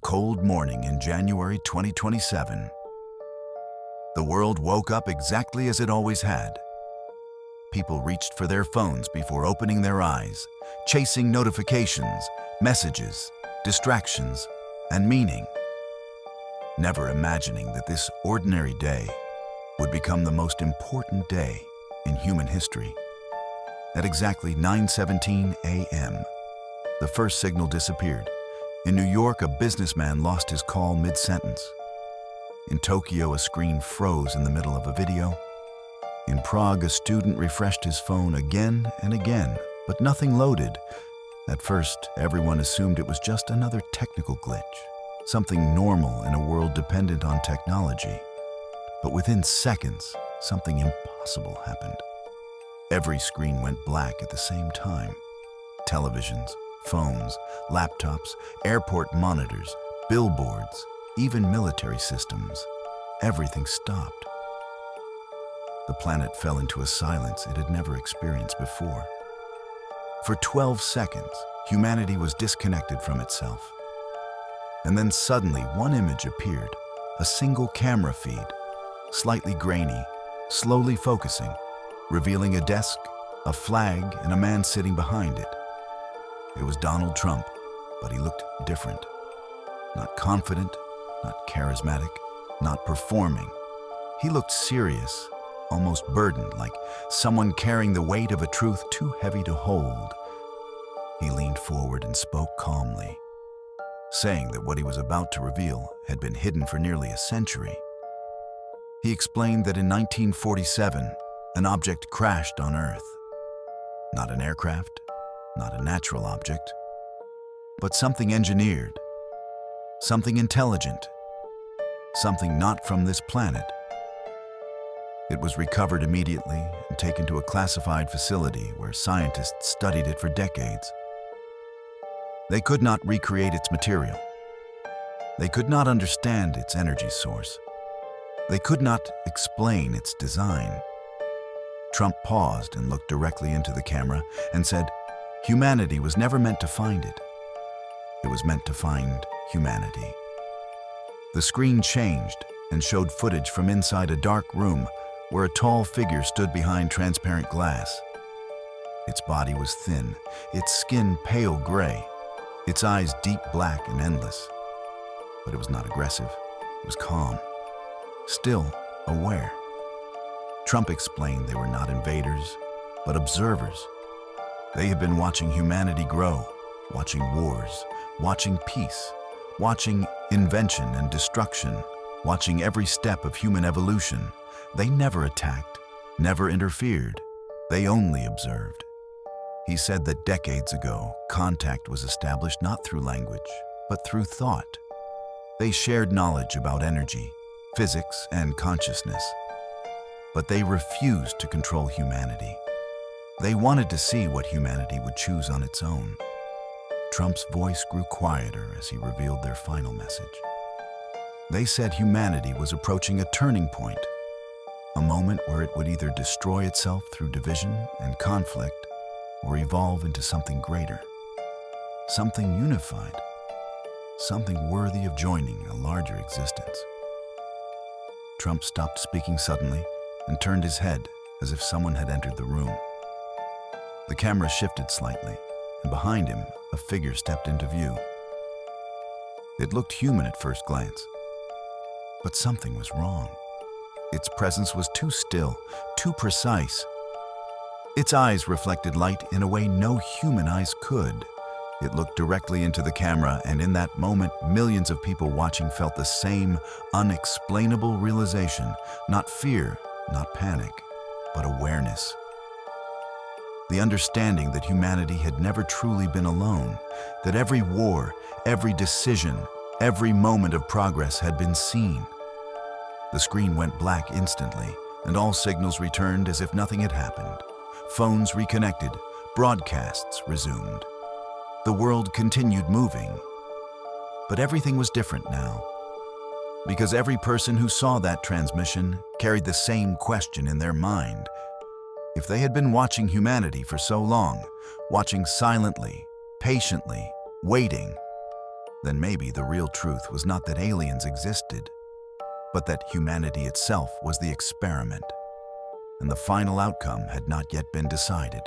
cold morning in January 2027. The world woke up exactly as it always had. People reached for their phones before opening their eyes, chasing notifications, messages, distractions, and meaning, never imagining that this ordinary day would become the most important day in human history. At exactly 9:17 a.m., the first signal disappeared. In New York, a businessman lost his call mid-sentence. In Tokyo, a screen froze in the middle of a video. In Prague, a student refreshed his phone again and again, but nothing loaded. At first, everyone assumed it was just another technical glitch, something normal in a world dependent on technology. But within seconds, something impossible happened. Every screen went black at the same time. Televisions, phones, laptops, airport monitors, billboards, even military systems. Everything stopped. The planet fell into a silence it had never experienced before. For 12 seconds, humanity was disconnected from itself. And then suddenly one image appeared, a single camera feed, slightly grainy, slowly focusing, revealing a desk, a flag, and a man sitting behind it. It was Donald Trump, but he looked different. Not confident, not charismatic, not performing. He looked serious, almost burdened, like someone carrying the weight of a truth too heavy to hold. He leaned forward and spoke calmly, saying that what he was about to reveal had been hidden for nearly a century. He explained that in 1947, an object crashed on Earth. Not an aircraft, not a natural object, but something engineered, something intelligent, something not from this planet. It was recovered immediately and taken to a classified facility where scientists studied it for decades. They could not recreate its material. They could not understand its energy source. They could not explain its design. Trump paused and looked directly into the camera and said, "Humanity was never meant to find it. It was meant to find humanity." The screen changed and showed footage from inside a dark room where a tall figure stood behind transparent glass. Its body was thin, its skin pale gray, its eyes deep black and endless. But it was not aggressive. It was calm, still aware. Trump explained they were not invaders, but observers. They had been watching humanity grow, watching wars, watching peace, watching invention and destruction, watching every step of human evolution. They never attacked, never interfered. They only observed. He said that decades ago, contact was established not through language, but through thought. They shared knowledge about energy, physics, and consciousness. But they refused to control humanity. They wanted to see what humanity would choose on its own. Trump's voice grew quieter as he revealed their final message. They said humanity was approaching a turning point, a moment where it would either destroy itself through division and conflict or evolve into something greater, something unified, something worthy of joining a larger existence. Trump stopped speaking suddenly and turned his head as if someone had entered the room. The camera shifted slightly, and behind him, a figure stepped into view. It looked human at first glance, but something was wrong. Its presence was too still, too precise. Its eyes reflected light in a way no human eyes could. It looked directly into the camera, and in that moment, millions of people watching felt the same unexplainable realization, not fear, not panic, but awareness. The understanding that humanity had never truly been alone, that every war, every decision, every moment of progress had been seen. The screen went black instantly, and all signals returned as if nothing had happened. Phones reconnected, broadcasts resumed. The world continued moving. But everything was different now, because every person who saw that transmission carried the same question in their mind. If they had been watching humanity for so long, watching silently, patiently, waiting, then maybe the real truth was not that aliens existed, but that humanity itself was the experiment, and the final outcome had not yet been decided.